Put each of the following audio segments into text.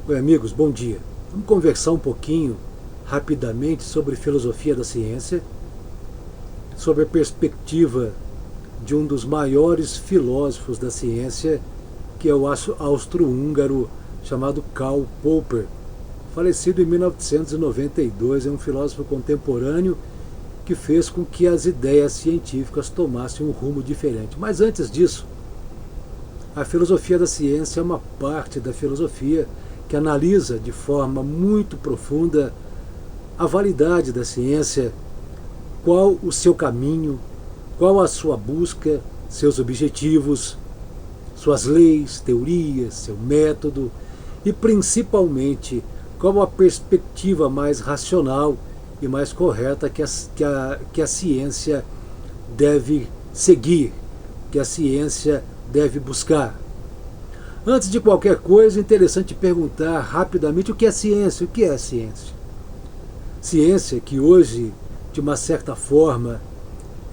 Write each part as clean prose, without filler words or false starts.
Oi, amigos, bom dia. Vamos conversar um pouquinho, rapidamente, sobre filosofia da ciência, sobre a perspectiva de um dos maiores filósofos da ciência, que é o austro-húngaro chamado Karl Popper, falecido em 1992, é um filósofo contemporâneo que fez com que as ideias científicas tomassem um rumo diferente. Mas antes disso, a filosofia da ciência é uma parte da filosofia que analisa de forma muito profunda a validade da ciência, qual o seu caminho, qual a sua busca, seus objetivos, suas leis, teorias, seu método e, principalmente, qual a perspectiva mais racional e mais correta que a ciência deve seguir, que a ciência deve buscar. Antes de qualquer coisa, é interessante perguntar rapidamente o que é ciência. O que é ciência? Ciência que hoje, de uma certa forma,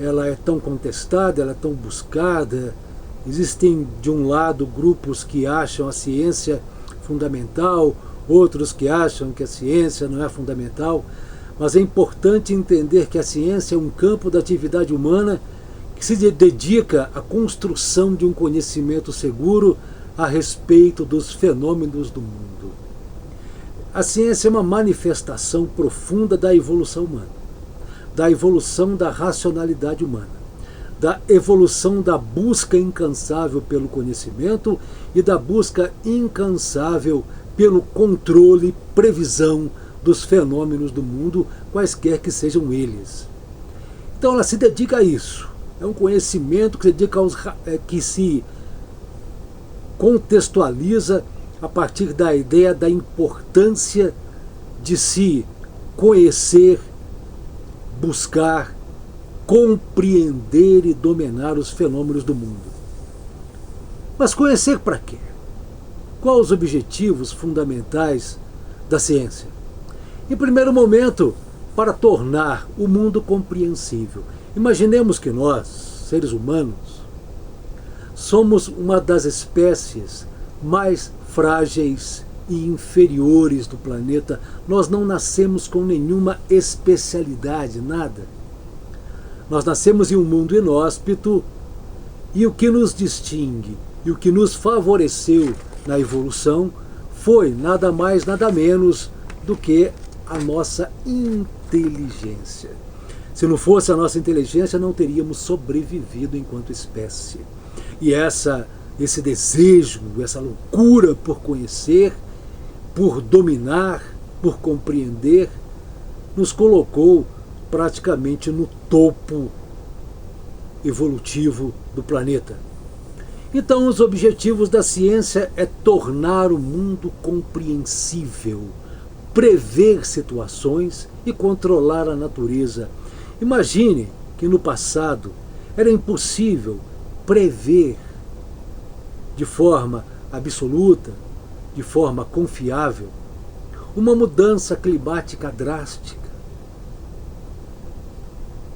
ela é tão contestada, ela é tão buscada. Existem, de um lado, grupos que acham a ciência fundamental, outros que acham que a ciência não é fundamental, mas é importante entender que a ciência é um campo da atividade humana que se dedica à construção de um conhecimento seguro a respeito dos fenômenos do mundo. A ciência é uma manifestação profunda da evolução humana, da evolução da racionalidade humana, da evolução da busca incansável pelo conhecimento e da busca incansável pelo controle, previsão dos fenômenos do mundo, quaisquer que sejam eles. Então ela se dedica a isso. É um conhecimento que se dedica que se contextualiza a partir da ideia da importância de se conhecer, buscar, compreender e dominar os fenômenos do mundo. Mas conhecer para quê? Quais os objetivos fundamentais da ciência? Em primeiro momento, para tornar o mundo compreensível. Imaginemos que nós, seres humanos, somos uma das espécies mais frágeis e inferiores do planeta. Nós não nascemos com nenhuma especialidade, nada. Nós nascemos em um mundo inóspito e o que nos distingue e o que nos favoreceu na evolução foi nada mais, nada menos do que a nossa inteligência. Se não fosse a nossa inteligência, não teríamos sobrevivido enquanto espécie. E esse desejo, essa loucura por conhecer, por dominar, por compreender, nos colocou praticamente no topo evolutivo do planeta. Então, os objetivos da ciência é tornar o mundo compreensível, prever situações e controlar a natureza. Imagine que no passado era impossível prever de forma absoluta, de forma confiável, uma mudança climática drástica.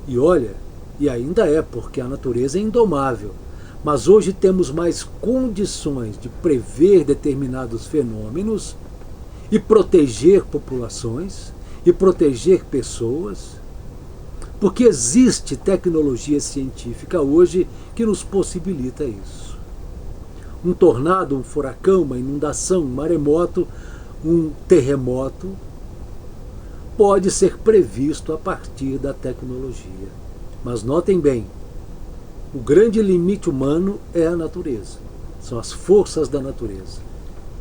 E olha, e ainda é, porque a natureza é indomável, mas hoje temos mais condições de prever determinados fenômenos e proteger populações e proteger pessoas, porque existe tecnologia científica hoje que nos possibilita isso. Um tornado, um furacão, uma inundação, um maremoto, um terremoto pode ser previsto a partir da tecnologia. Mas notem bem, o grande limite humano é a natureza, são as forças da natureza.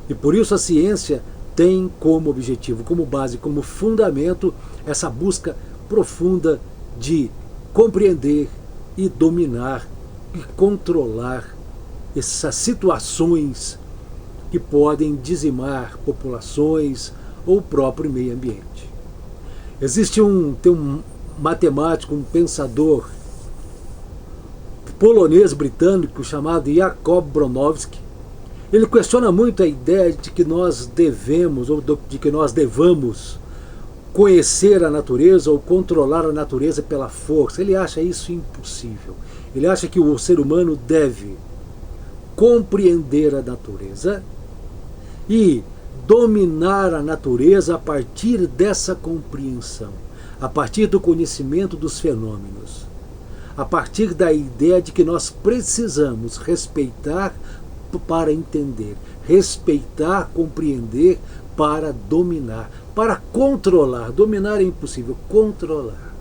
E por isso a ciência tem como objetivo, como base, como fundamento, essa busca profunda de compreender e dominar e controlar essas situações que podem dizimar populações ou o próprio meio ambiente. Tem um matemático, um pensador polonês-britânico chamado Jacob Bronowski. Ele questiona muito a ideia de que nós devemos, ou de que nós devamos conhecer a natureza ou controlar a natureza pela força. Ele acha isso impossível. Ele acha que o ser humano deve compreender a natureza e dominar a natureza a partir dessa compreensão, a partir do conhecimento dos fenômenos, a partir da ideia de que nós precisamos respeitar para entender, respeitar, compreender para dominar, para controlar. Dominar é impossível, controlar,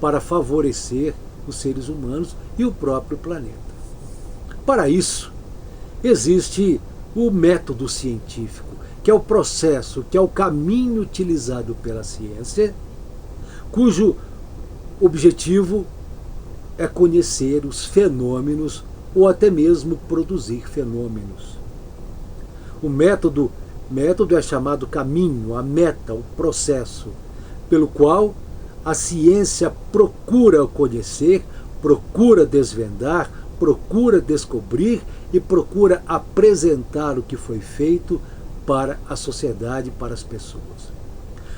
para favorecer os seres humanos e o próprio planeta. Para isso, existe o método científico, que é o processo, que é o caminho utilizado pela ciência, cujo objetivo é conhecer os fenômenos ou até mesmo produzir fenômenos. O método é chamado caminho, a meta, o processo, pelo qual a ciência procura conhecer, procura desvendar, procura descobrir e procura apresentar o que foi feito para a sociedade, para as pessoas.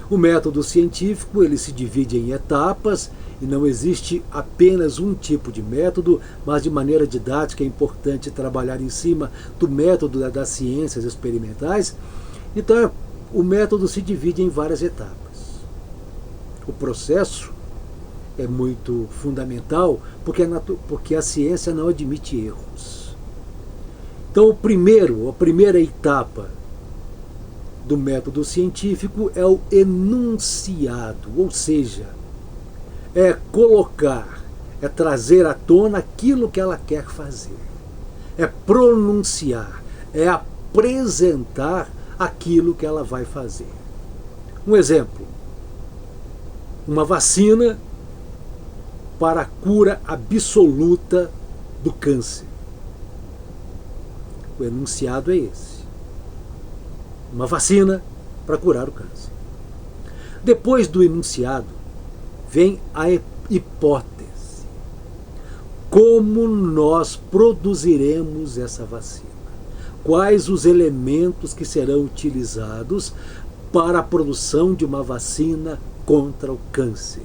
O método científico ele se divide em etapas e não existe apenas um tipo de método, mas de maneira didática é importante trabalhar em cima do método das ciências experimentais. Então o método se divide em várias etapas. O processo é muito fundamental porque a ciência não admite erros. Então a primeira etapa do método científico é o enunciado, ou seja, é colocar, é trazer à tona aquilo que ela quer fazer, é pronunciar, é apresentar aquilo que ela vai fazer. Um exemplo, uma vacina para a cura absoluta do câncer. O enunciado é esse. Uma vacina para curar o câncer. Depois do enunciado, vem a hipótese. Como nós produziremos essa vacina? Quais os elementos que serão utilizados para a produção de uma vacina contra o câncer?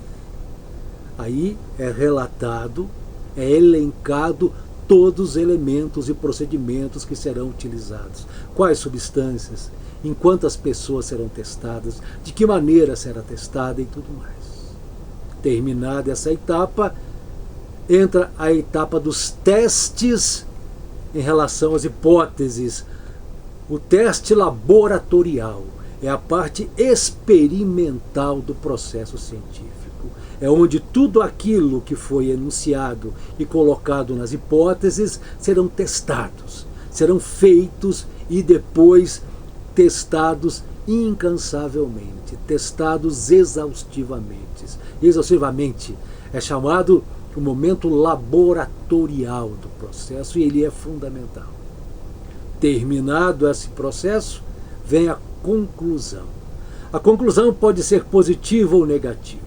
Aí é relatado, é elencado todos os elementos e procedimentos que serão utilizados. Quais substâncias, em quantas pessoas serão testadas, de que maneira será testada e tudo mais. Terminada essa etapa, entra a etapa dos testes em relação às hipóteses. O teste laboratorial é a parte experimental do processo científico. É onde tudo aquilo que foi enunciado e colocado nas hipóteses serão testados, serão feitos e depois testados incansavelmente, testados exaustivamente. É chamado o momento laboratorial do processo e ele é fundamental. Terminado esse processo, vem a conclusão. A conclusão pode ser positiva ou negativa.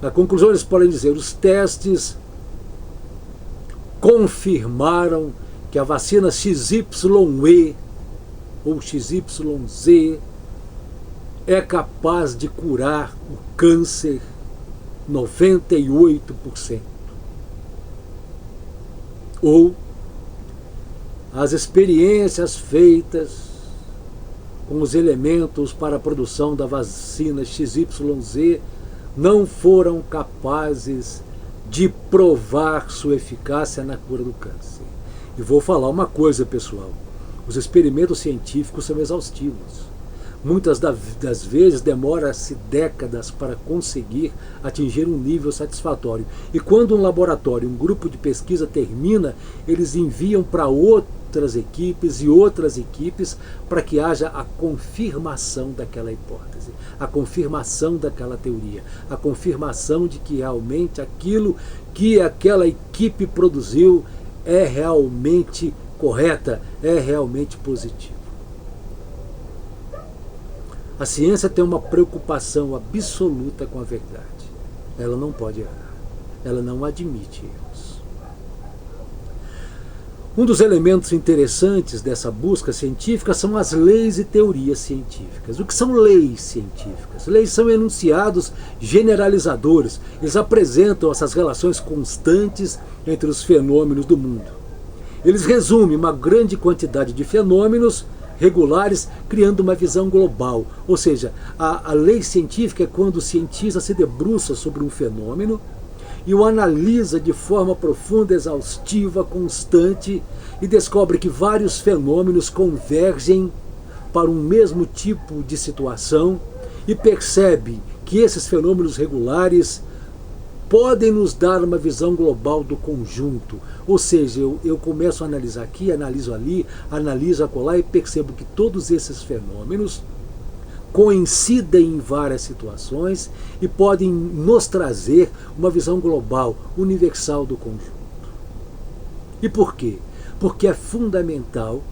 Na conclusão, eles podem dizer: os testes confirmaram que a vacina XYE ou XYZ é capaz de curar o câncer 98%. Ou as experiências feitas com os elementos para a produção da vacina XYZ não foram capazes de provar sua eficácia na cura do câncer. E vou falar uma coisa, pessoal. Os experimentos científicos são exaustivos. Muitas das vezes demora-se décadas para conseguir atingir um nível satisfatório. E quando um laboratório, um grupo de pesquisa termina, eles enviam para outras equipes e outras equipes para que haja a confirmação daquela hipótese, a confirmação daquela teoria, a confirmação de que realmente aquilo que aquela equipe produziu é realmente correta, é realmente positivo. A ciência tem uma preocupação absoluta com a verdade. Ela não pode errar. Ela não admite erros. Um dos elementos interessantes dessa busca científica são as leis e teorias científicas. O que são leis científicas? Leis são enunciados generalizadores. Eles apresentam essas relações constantes entre os fenômenos do mundo. Eles resumem uma grande quantidade de fenômenos regulares, criando uma visão global. Ou seja, a lei científica é quando o cientista se debruça sobre um fenômeno e o analisa de forma profunda, exaustiva, constante, e descobre que vários fenômenos convergem para um mesmo tipo de situação e percebe que esses fenômenos regulares podem nos dar uma visão global do conjunto. Ou seja, eu começo a analisar aqui, analiso ali, analiso acolá e percebo que todos esses fenômenos coincidem em várias situações e podem nos trazer uma visão global, universal do conjunto. E por quê? Porque é fundamental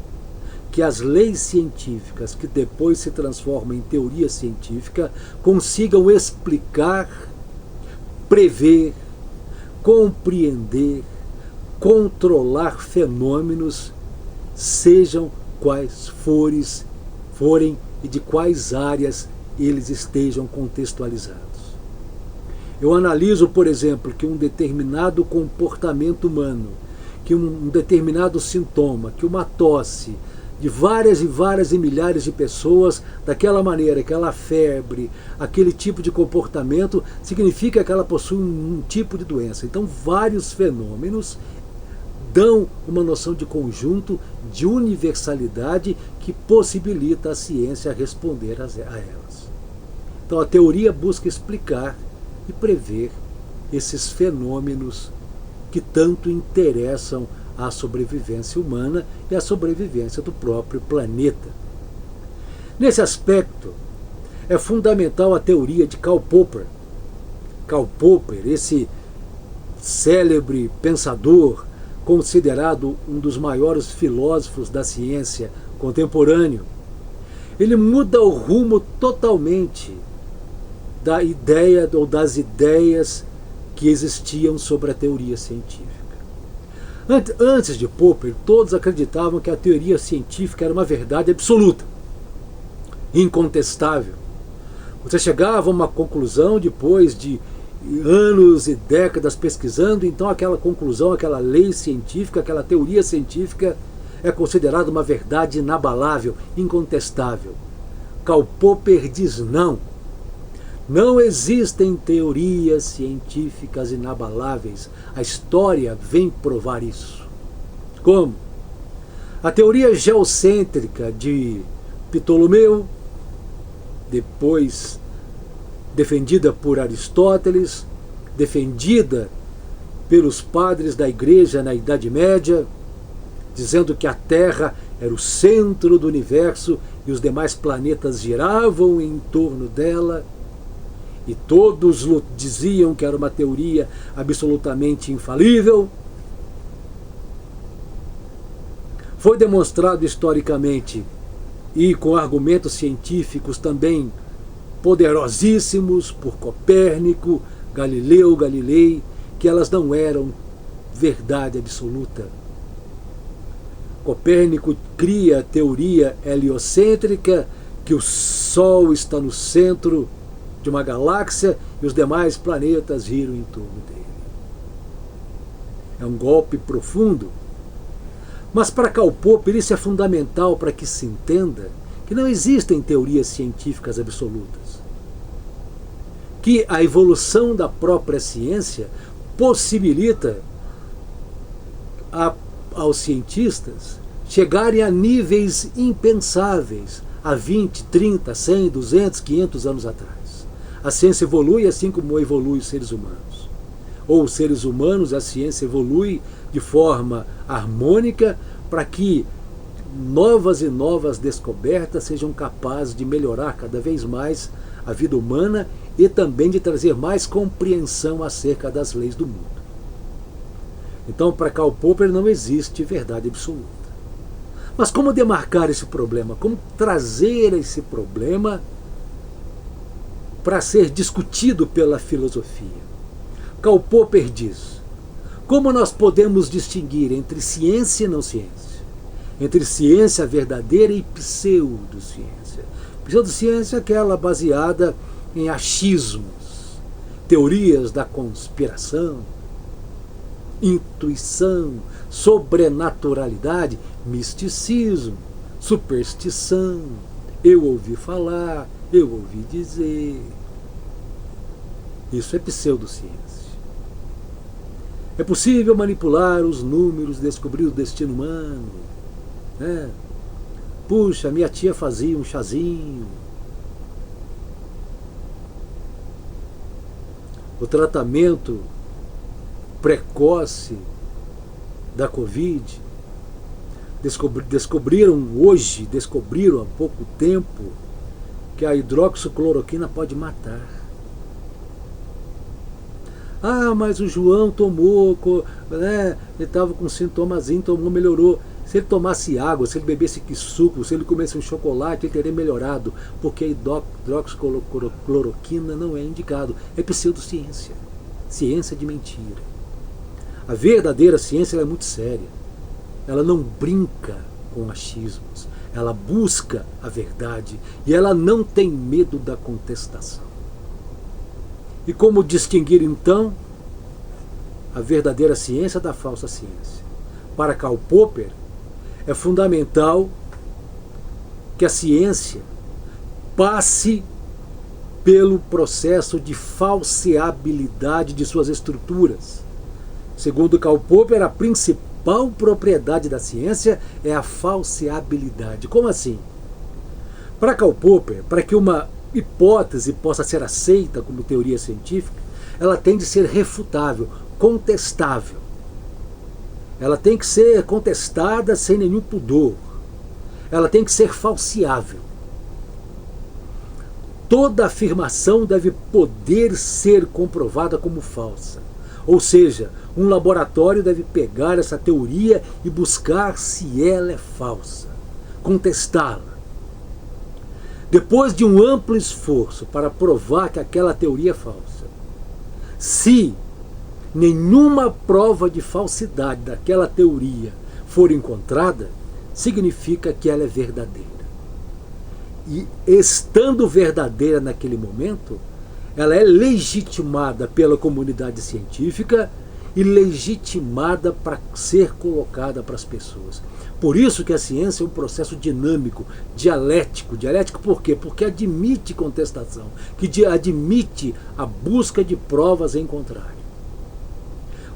que as leis científicas, que depois se transformam em teoria científica, consigam explicar, prever, compreender, controlar fenômenos, sejam quais forem e de quais áreas eles estejam contextualizados. Eu analiso, por exemplo, que um determinado comportamento humano, que um determinado sintoma, que uma tosse de várias e várias e milhares de pessoas, daquela maneira, aquela febre, aquele tipo de comportamento, significa que ela possui um tipo de doença. Então, vários fenômenos dão uma noção de conjunto, de universalidade, que possibilita a ciência responder a elas. Então, a teoria busca explicar e prever esses fenômenos que tanto interessam à sobrevivência humana e à sobrevivência do próprio planeta. Nesse aspecto, é fundamental a teoria de Karl Popper. Karl Popper, esse célebre pensador, considerado um dos maiores filósofos da ciência contemporâneo, ele muda o rumo totalmente da ideia ou das ideias que existiam sobre a teoria científica. Antes de Popper, todos acreditavam que a teoria científica era uma verdade absoluta, incontestável. Você chegava a uma conclusão depois de anos e décadas pesquisando, então aquela conclusão, aquela lei científica, aquela teoria científica é considerada uma verdade inabalável, incontestável. Karl Popper diz não. Não existem teorias científicas inabaláveis. A história vem provar isso. Como? A teoria geocêntrica de Ptolomeu, depois defendida por Aristóteles, defendida pelos padres da igreja na Idade Média, dizendo que a Terra era o centro do universo e os demais planetas giravam em torno dela. E todos diziam que era uma teoria absolutamente infalível. Foi demonstrado historicamente e com argumentos científicos também poderosíssimos por Copérnico, Galileu Galilei, que elas não eram verdade absoluta. Copérnico cria a teoria heliocêntrica, que o Sol está no centro de uma galáxia e os demais planetas giram em torno dele. É um golpe profundo. Mas para Karl Popper isso é fundamental para que se entenda que não existem teorias científicas absolutas. Que a evolução da própria ciência possibilita aos cientistas chegarem a níveis impensáveis há 20, 30, 100, 200, 500 anos atrás. A ciência evolui assim como evoluem os seres humanos. Ou os seres humanos, a ciência evolui de forma harmônica para que novas e novas descobertas sejam capazes de melhorar cada vez mais a vida humana e também de trazer mais compreensão acerca das leis do mundo. Então, para Karl Popper não existe verdade absoluta. Mas como demarcar esse problema? Como trazer esse problema para ser discutido pela filosofia? Karl Popper diz: como nós podemos distinguir entre ciência e não ciência? Entre ciência verdadeira e pseudociência. Pseudociência é aquela baseada em achismos, teorias da conspiração, intuição, sobrenaturalidade, misticismo, superstição, eu ouvi falar, eu ouvi dizer. Isso é pseudociência. É possível manipular os números, descobrir o destino humano. Né? Puxa, minha tia fazia um chazinho. O tratamento precoce da Covid. Descobriram há pouco tempo, que a hidroxicloroquina pode matar. Ah, mas o João tomou, né? Ele estava com sintomazinho, tomou, melhorou. Se ele tomasse água, se ele bebesse suco, se ele comesse um chocolate, ele teria melhorado, porque a hidroxicloroquina não é indicado. É pseudociência. Ciência de mentira. A verdadeira ciência ela é muito séria. Ela não brinca com achismos. Ela busca a verdade e ela não tem medo da contestação. E como distinguir então a verdadeira ciência da falsa ciência? Para Karl Popper, é fundamental que a ciência passe pelo processo de falseabilidade de suas estruturas. Segundo Karl Popper, a principal propriedade da ciência é a falseabilidade. Como assim? Para Karl Popper, para que uma hipótese possa ser aceita como teoria científica, ela tem de ser refutável, contestável. Ela tem que ser contestada sem nenhum pudor. Ela tem que ser falseável. Toda afirmação deve poder ser comprovada como falsa. Ou seja, um laboratório deve pegar essa teoria e buscar se ela é falsa, contestá-la. Depois de um amplo esforço para provar que aquela teoria é falsa, se nenhuma prova de falsidade daquela teoria for encontrada, significa que ela é verdadeira. E estando verdadeira naquele momento, ela é legitimada pela comunidade científica e legitimada para ser colocada para as pessoas. Por isso que a ciência é um processo dinâmico, dialético. Dialético por quê? Porque admite contestação, que admite a busca de provas em contrário.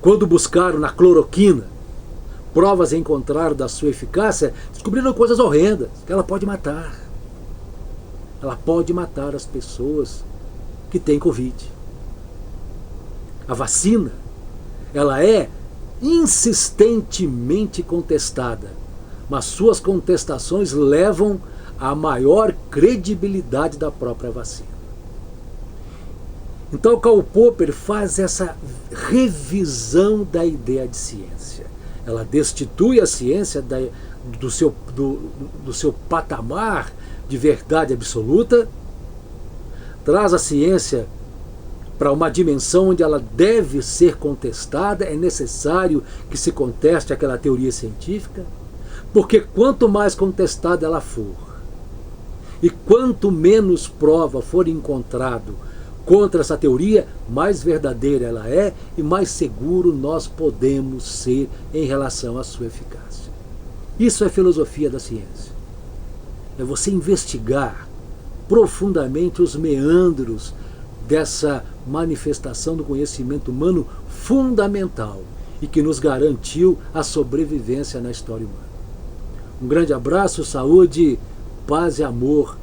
Quando buscaram na cloroquina provas em contrário da sua eficácia, descobriram coisas horrendas, que ela pode matar. Ela pode matar as pessoas que têm Covid. A vacina, ela é insistentemente contestada, mas suas contestações levam à maior credibilidade da própria vacina. Então Karl Popper faz essa revisão da ideia de ciência. Ela destitui a ciência do seu patamar de verdade absoluta, traz a ciência para uma dimensão onde ela deve ser contestada, é necessário que se conteste aquela teoria científica, porque quanto mais contestada ela for, e quanto menos prova for encontrado contra essa teoria, mais verdadeira ela é e mais seguro nós podemos ser em relação à sua eficácia. Isso é filosofia da ciência. É você investigar profundamente os meandros dessa manifestação do conhecimento humano fundamental e que nos garantiu a sobrevivência na história humana. Um grande abraço, saúde, paz e amor